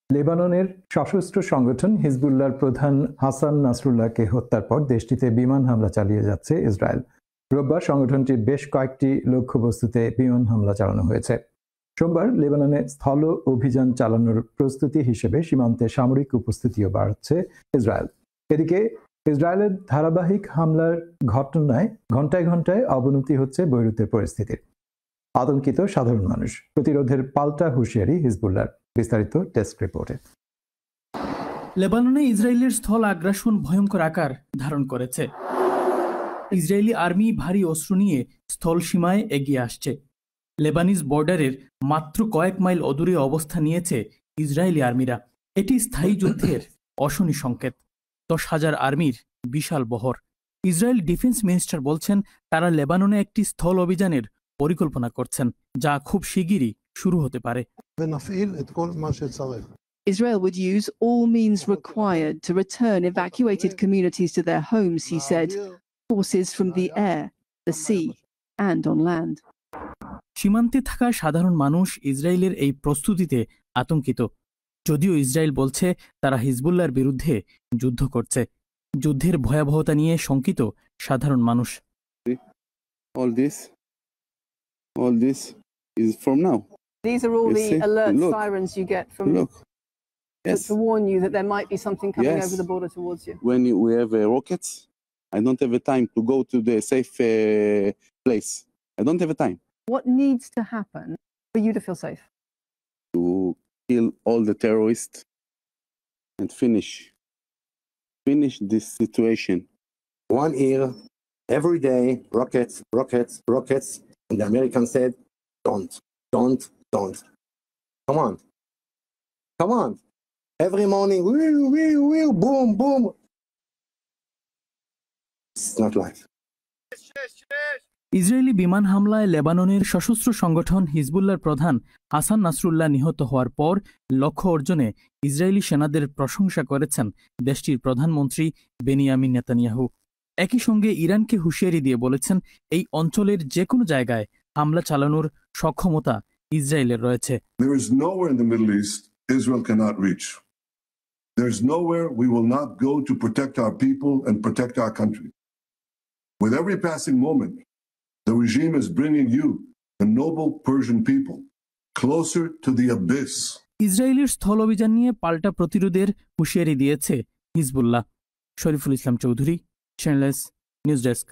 লেবাননের সশস্ত্র সংগঠন হিজবুল্লাহর প্রধান হাসান নাসরুল্লাহকে হত্যার পর দেশটিতে বিমান হামলা চালিয়ে যাচ্ছে ইসরায়েল। রোববার সংগঠনটির বেশ কয়েকটি লক্ষ্যবস্তুতে বিমান হামলা চালানো হয়েছে। সোমবার লেবাননে স্থল অভিযান চালানোর প্রস্তুতি হিসেবে সীমান্তে সামরিক উপস্থিতিও বাড়াচ্ছে ইসরায়েল। এদিকে ইসরায়েলের ধারাবাহিক হামলার ঘটনায় ঘণ্টায় ঘণ্টায় অবনতি হচ্ছে বৈরুতের পরিস্থিতির। আতঙ্কিত সাধারণ মানুষ, প্রতিরোধের পাল্টা হুঁশিয়ারি হিজবুল্লাহর। বিস্তারিত ডেস্ক রিপোর্টে। লেবাননে ইসরায়েলের স্থল আগ্রাসন ভয়ঙ্কর আকার ধারণ করেছে। ইসরায়েলি আর্মি ভারী অস্ত্র নিয়ে স্থল সীমায় এগিয়ে আসছে। লেবানিজ বর্ডারের মাত্র কয়েক মাইল অদূরে অবস্থান নিয়েছে ইসরায়েলি আর্মিরা। এটি স্থায়ী যুদ্ধের অশনি সংকেত। 10,000 আর্মির বিশাল বহর। ইসরায়েল ডিফেন্স মিনিস্টার বলছেন তারা লেবাননে একটি স্থল অভিযানের পরিকল্পনা করছেন, যা খুব শিগগিরই শুরু হতে পারে। Israel would use all means required to return evacuated communities to their homes, he said. Forces from the air, the sea, and on land. সীমান্তে থাকা সাধারণ মানুষ ইসরায়েলের এই প্রস্তুতিতে আতঙ্কিত। যদিও ইসরায়েল বলছে তারা হিজবুল্লাহর বিরুদ্ধে যুদ্ধ করছে। যুদ্ধের ভয়াবহতা নিয়ে শঙ্কিত সাধারণ মানুষ। All this is from now. These are all the alert sirens you get from to warn you that there might be something coming over the border towards you. When we have rockets, I don't have a time to go to the safe place. I don't have a time. What needs to happen for you to feel safe? To kill all the terrorists and finish this situation. One year, every day, rockets. And the Americans said, don't. Come on. Every morning, boom. It's not life. Israeli বিমান হামলায় লেবাননের সশস্ত্র সংগঠন হিজবুল্লাহর প্রধান হাসান নাসরুল্লাহ নিহত হওয়ার পর লক্ষ্য অর্জনে ইসরায়েলি সেনাদের প্রশংসা করেছেন দেশটির প্রধানমন্ত্রী বেনিয়ামিন নেতানিয়াহু। একই সঙ্গে ইরানকে হুঁশিয়ারি দিয়ে বলেছেন এই অঞ্চলের যে কোনো জায়গায় হামলা চালানোর সক্ষমতা ইসরায়েলের রয়েছে। There is nowhere in the Middle East Israel cannot reach. There is nowhere we will not go to protect our people and protect our country. With every passing moment, the regime is bringing you, the noble Persian people, closer to the abyss. ইসরায়েলের স্থল অভিযান নিয়ে পাল্টা প্রতিরোধের হুঁশিয়ারি দিয়েছে Hezbollah. Shariful Islam Chowdhury, channel S news desk.